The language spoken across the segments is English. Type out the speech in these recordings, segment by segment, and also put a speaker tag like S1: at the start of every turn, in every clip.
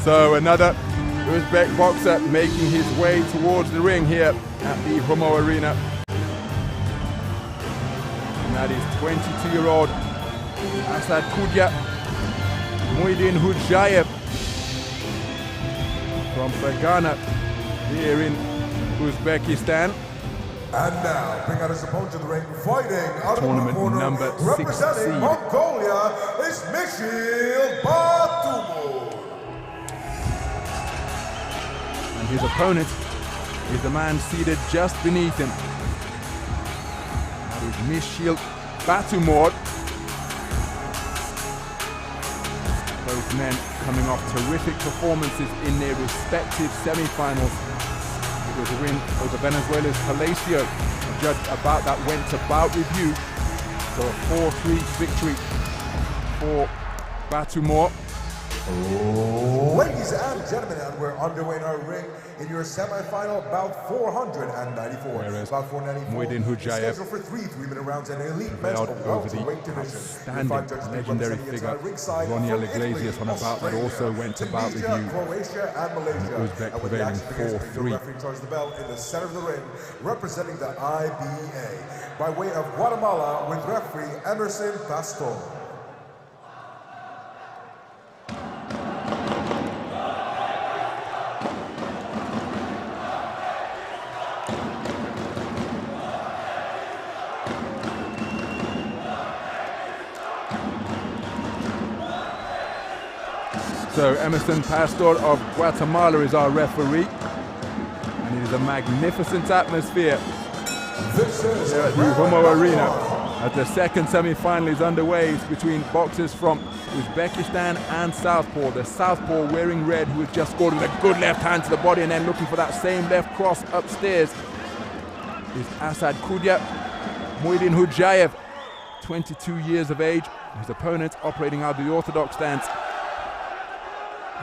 S1: So another Uzbek boxer making his way towards the ring here at the Humo Arena. And that is 22-year-old ASADKHUJA MUYDINKHUJAEV from Fergana here in Uzbekistan.
S2: And now, bring out his opponent to the ring, fighting out
S1: Tournament
S2: of the corner,
S1: number 6
S2: representing
S1: seed.
S2: Mongolia, is Misheelt BATTUMUR.
S1: And his opponent is the man seated just beneath him. That is Misheelt BATTUMUR. Both men coming off terrific performances in their respective semi-finals. It was a win over Venezuela's Palacio. Judged about that went to bout review. So a 4-3 victory for BATTUMUR.
S2: Ladies and gentlemen, and we're underway in our ring in your semi-final bout 494.
S1: Whereas
S2: Bout 494
S1: MUYDINKHUJAEV
S2: scheduled for 3 3-minute rounds in elite men's
S1: over the
S2: welterweight division.
S1: outstanding legendary figure Ronnie Iglesias on a bout that also went to bout review.
S2: Croatia and Malaysia.
S1: Uzbek prevailing 4-3.
S2: Referee charges the bell in the center of the ring, representing the IBA. By way of Guatemala, with referee Emerson Pastor.
S1: So Emerson Pastor of Guatemala is our referee, and it is a magnificent atmosphere here at the Humo Arena as the second semi-final is underway. It's between boxers from Uzbekistan and Southpaw. The Southpaw wearing red, who has just scored with a good left hand to the body and then looking for that same left cross upstairs, is ASADKHUJA MUYDINKHUJAEV, 22 years of age. His opponent operating out of the orthodox stance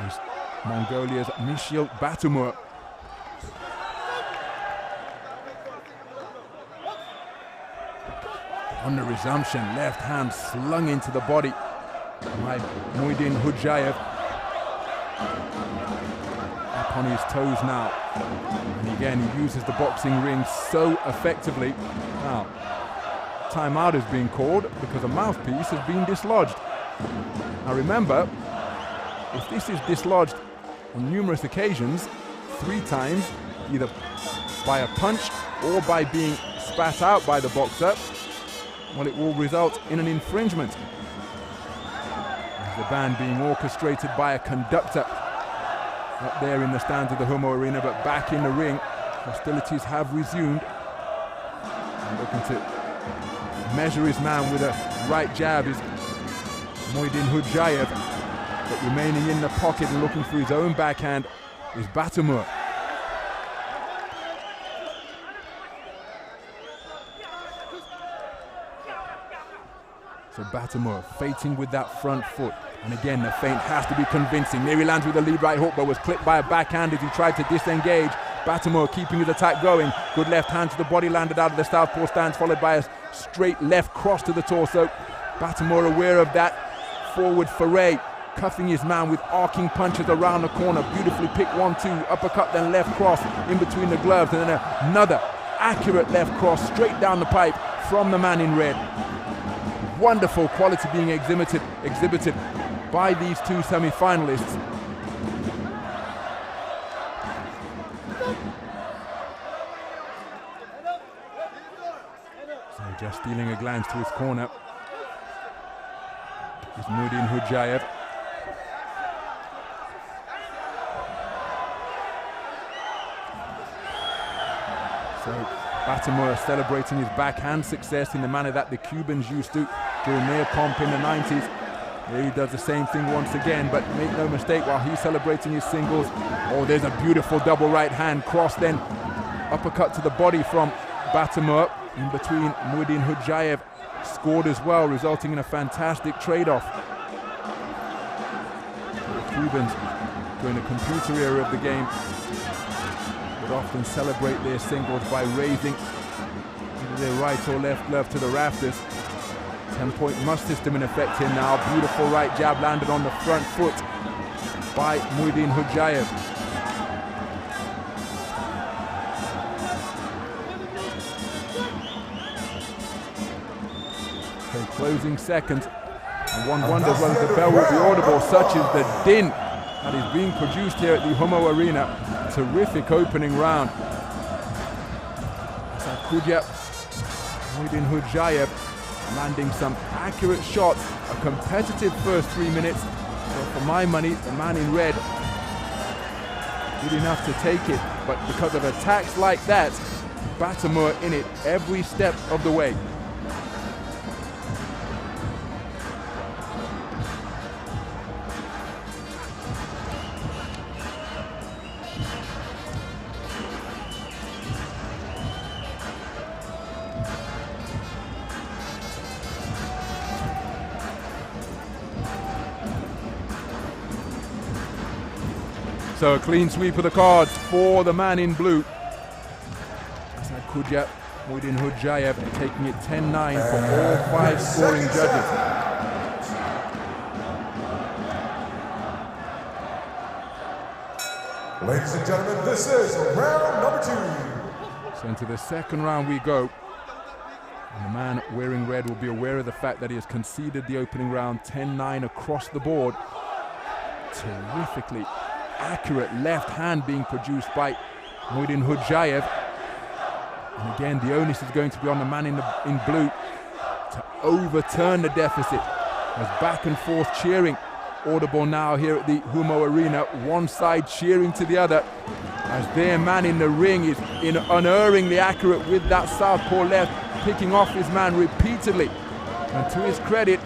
S1: is Mongolia's Misheelt BATTUMUR. On the resumption, left hand slung into the body by MUYDINKHUJAEV. Up on his toes now. And again, he uses the boxing ring so effectively. Now, timeout is being called because a mouthpiece has been dislodged. Now remember, if this is dislodged on numerous occasions, 3 times, either by a punch or by being spat out by the boxer, well, it will result in an infringement. The ban being orchestrated by a conductor up there in the stands of the Humo Arena, but back in the ring, hostilities have resumed. And looking to measure his man with a right jab is MUYDINKHUJAEV. But remaining in the pocket and looking for his own backhand is BATTUMUR. So BATTUMUR feinting with that front foot. And again, the feint has to be convincing. Nearly lands with a lead right hook, but was clipped by a backhand as he tried to disengage. BATTUMUR keeping his attack going. Good left hand to the body, landed out of the southpaw stance, followed by a straight left cross to the torso. BATTUMUR aware of that forward foray, cuffing his man with arcing punches around the corner. Beautifully picked 1-2, uppercut, then left cross in between the gloves, and then another accurate left cross straight down the pipe from the man in red. Wonderful quality being exhibited by these 2 semi-finalists. So just stealing a glance to his corner is MUYDINKHUJAEV. So BATTUMUR celebrating his backhand success in the manner that the Cubans used to during their pomp in the 90s. Here he does the same thing once again, but make no mistake, while he's celebrating his singles, oh, there's a beautiful double right hand cross, then uppercut to the body from BATTUMUR. In between, MUYDINKHUJAEV scored as well, resulting in a fantastic trade-off. The Cubans, during the computer era of the game, would often celebrate their singles by raising either their right or left glove to the rafters. 10-point must system in effect here now. Beautiful right jab landed on the front foot by MUYDINKHUJAEV. Okay, closing seconds. And one wonders whether the bell will be audible. Such is the din that is being produced here at the Humo Arena. Terrific opening round. ASADKHUJA, MUYDINKHUJAEV landing some accurate shots. A competitive first 3 minutes. But for my money, the man in red did enough to take it. But because of attacks like that, BATTUMUR in it every step of the way. So a clean sweep of the cards for the man in blue. ASADKHUJA, MUYDINKHUJAEV taking it 10-9 for all 5 scoring judges.
S2: Ladies and gentlemen, this is round number 2.
S1: So into the second round we go. And the man wearing red will be aware of the fact that he has conceded the opening round 10-9 across the board. Terrifically accurate left hand being produced by MUYDINKHUJAEV. And again, the onus is going to be on the man in blue to overturn the deficit. There's back and forth cheering audible now here at the Humo Arena. One side cheering to the other as their man in the ring is unerringly accurate with that southpaw left, picking off his man repeatedly. And to his credit,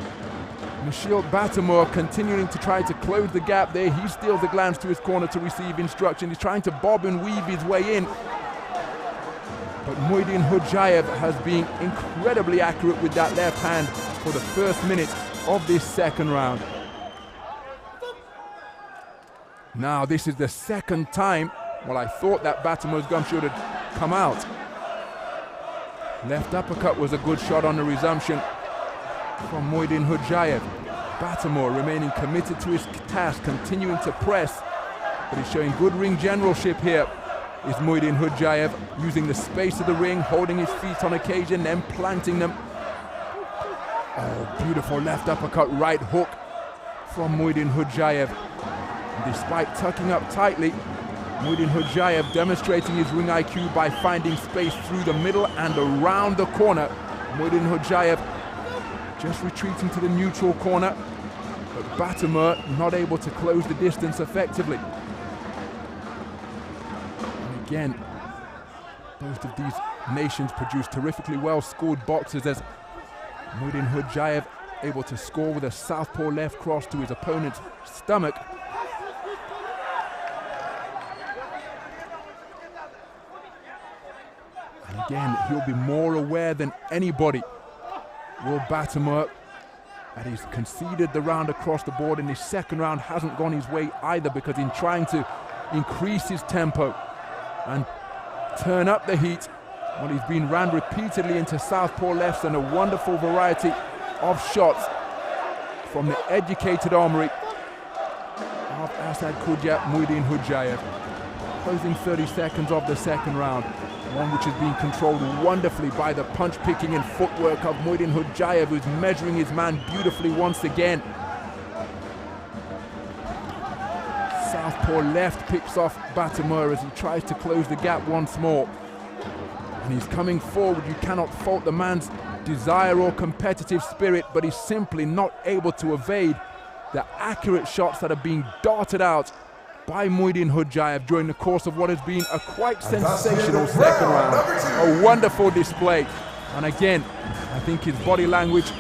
S1: Misheelt BATTUMUR continuing to try to close the gap there. He steals a glance to his corner to receive instruction. He's trying to bob and weave his way in. But MUYDINKHUJAEV has been incredibly accurate with that left hand for the first minute of this second round. Now this is the second time, well, I thought that BATTUMUR's gum should have come out. Left uppercut was a good shot on the resumption from MUYDINKHUJAEV. BATTUMUR remaining committed to his task, continuing to press, but he's showing good ring generalship here. Is MUYDINKHUJAEV using the space of the ring, holding his feet on occasion, then planting them. Oh, beautiful left uppercut, right hook from MUYDINKHUJAEV. And despite tucking up tightly, MUYDINKHUJAEV demonstrating his ring IQ by finding space through the middle and around the corner. MUYDINKHUJAEV just retreating to the neutral corner, but BATTUMUR not able to close the distance effectively. And again, both of these nations produce terrifically well scored boxers, as MUYDINKHUJAEV able to score with a southpaw left cross to his opponent's stomach. And again, he'll be more aware than anybody, will BATTUMUR, that he's conceded the round across the board. In his second round hasn't gone his way either, because in trying to increase his tempo and turn up the heat, well, he's been ran repeatedly into southpaw lefts and a wonderful variety of shots from the educated armory of ASADKHUJA, MUYDINKHUJAEV. Closing 30 seconds of the second round. One which is being controlled wonderfully by the punch-picking and footwork of MUYDINKHUJAEV, who's measuring his man beautifully once again. Southpaw left picks off BATTUMUR as he tries to close the gap once more. And he's coming forward. You cannot fault the man's desire or competitive spirit, but he's simply not able to evade the accurate shots that are being darted out by MUYDINKHUJAEV during the course of what has been a quite sensational second round. A wonderful display. And again, I think his body language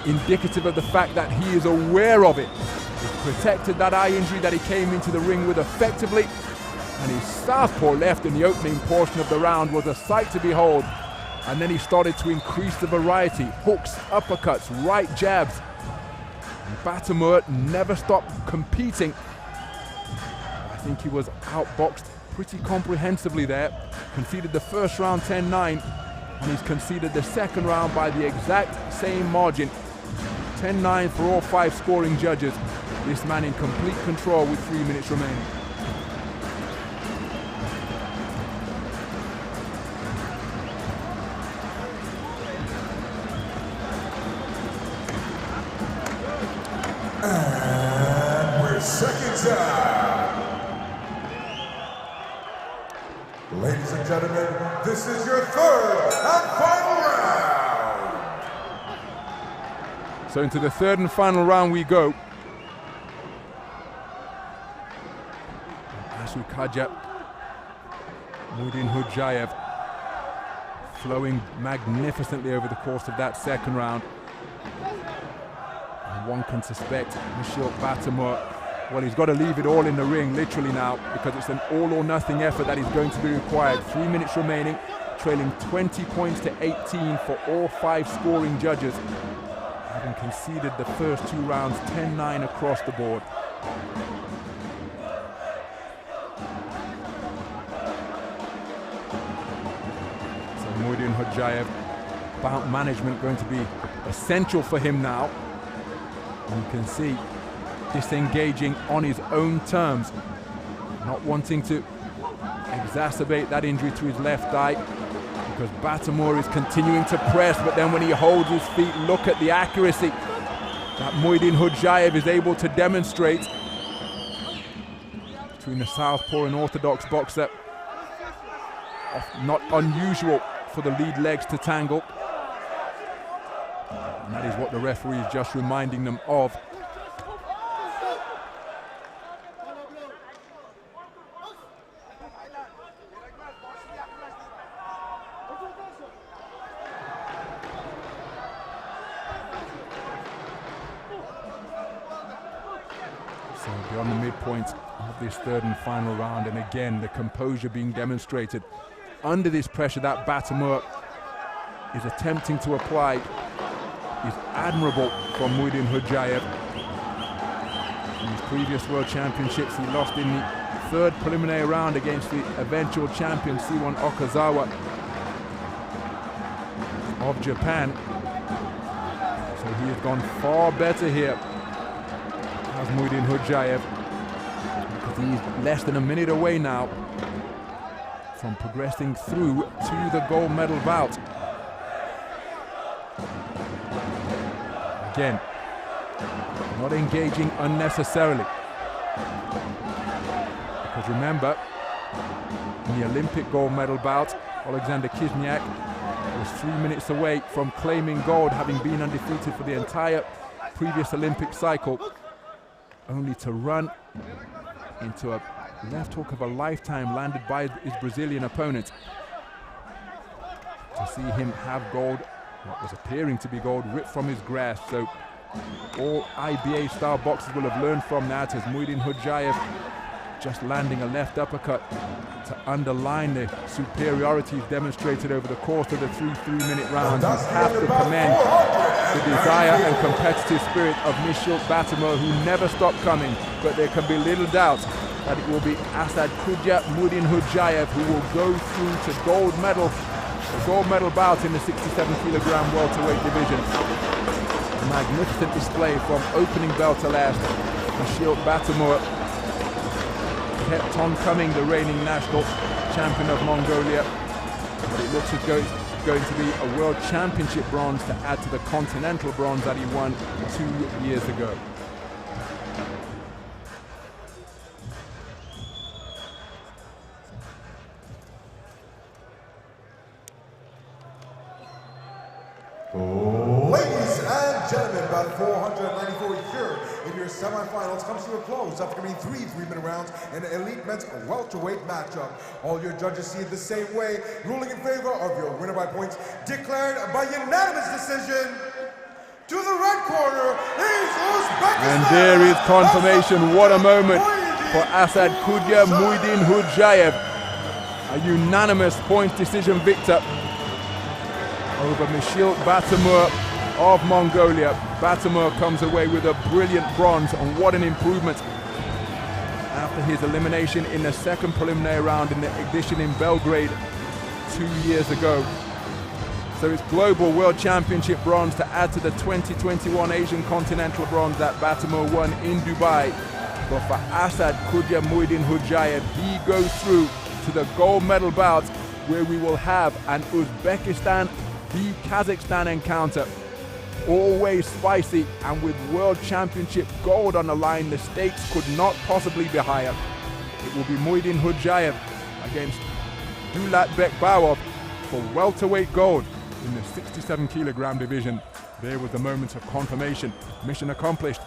S1: indicative of the fact that he is aware of it. He's protected that eye injury that he came into the ring with effectively. And his southpaw left in the opening portion of the round was a sight to behold. And then he started to increase the variety. Hooks, uppercuts, right jabs. And BATTUMUR never stopped competing. I think he was outboxed pretty comprehensively there. Conceded the first round 10-9, and he's conceded the second round by the exact same margin. 10-9 for all 5 scoring judges. This man in complete control with 3 minutes remaining.
S2: And we're seconds out. Ladies and gentlemen, this is your third and final round.
S1: So into the third and final round we go. ASADKHUJA, MUYDINKHUJAEV flowing magnificently over the course of that second round. And one can suspect Misheelt Battumur, well, he's got to leave it all in the ring literally now, because it's an all or nothing effort that is going to be required. 3 minutes remaining, trailing 20 points to 18 for all 5 scoring judges, having conceded the first 2 rounds 10-9 across the board. So MUYDINKHUJAEV, bout management going to be essential for him now. And you can see disengaging on his own terms, not wanting to exacerbate that injury to his left eye, because Battumur is continuing to press, but then when he holds his feet, look at the accuracy that MUYDINKHUJAEV is able to demonstrate. Between the southpaw and orthodox boxer, not unusual for the lead legs to tangle. And that is what the referee is just reminding them of. So beyond the midpoint of this third and final round, and again the composure being demonstrated under this pressure that Battumur is attempting to apply is admirable from MUYDINKHUJAEV. In his previous World Championships, he lost in the third preliminary round against the eventual champion C1 Okazawa of Japan. So he has gone far better here as MUYDINKHUJAEV, because he's less than a minute away now from progressing through to the gold medal bout. Again, not engaging unnecessarily, because remember, in the Olympic gold medal bout, Alexander Kizniak was 3 minutes away from claiming gold, having been undefeated for the entire previous Olympic cycle, only to run into a left hook of a lifetime landed by his Brazilian opponent. To see him have gold, what was appearing to be gold, ripped from his grasp. So all IBA style boxers will have learned from that, as MUYDINKHUJAEV just landing a left uppercut to underline the superiorities demonstrated over the course of the 3 3-minute rounds. You have to commend the desire and competitive spirit of Misheelt Battumur, who never stopped coming, but there can be little doubt that it will be ASADKHUJA MUYDINKHUJAEV who will go through to the gold medal bout in the 67kg welterweight division. A magnificent display from opening bell to last. Misheelt Battumur kept on coming, the reigning national champion of Mongolia. But it looks as though it's going to be a world championship bronze to add to the continental bronze that he won 2 years ago.
S2: Ladies and gentlemen, about 494 here in your semifinals comes to a close after being 3 3-minute rounds in an elite men's welterweight matchup. All your judges see it the same way, ruling in favor of your winner by points, declared by unanimous decision. To the red corner is Uzbekistan.
S1: And there is confirmation. What a moment for ASADKHUJA MUYDINKHUJAEV. A unanimous points decision victor over Misheelt Battumur of Mongolia. Battumur comes away with a brilliant bronze, and what an improvement after his elimination in the second preliminary round in the edition in Belgrade 2 years ago. So it's global world championship bronze to add to the 2021 Asian Continental bronze that Battumur won in Dubai. But for Asadkhujaa MUYDINKHUJAEV, he goes through to the gold medal bout where we will have an Uzbekistan v Kazakhstan encounter. Always spicy, and with world championship gold on the line, the stakes could not possibly be higher. It will be MUYDINKHUJAEV against Dulatbek Bawov for welterweight gold in the 67 kilogram division. There was the moment of confirmation. Mission accomplished.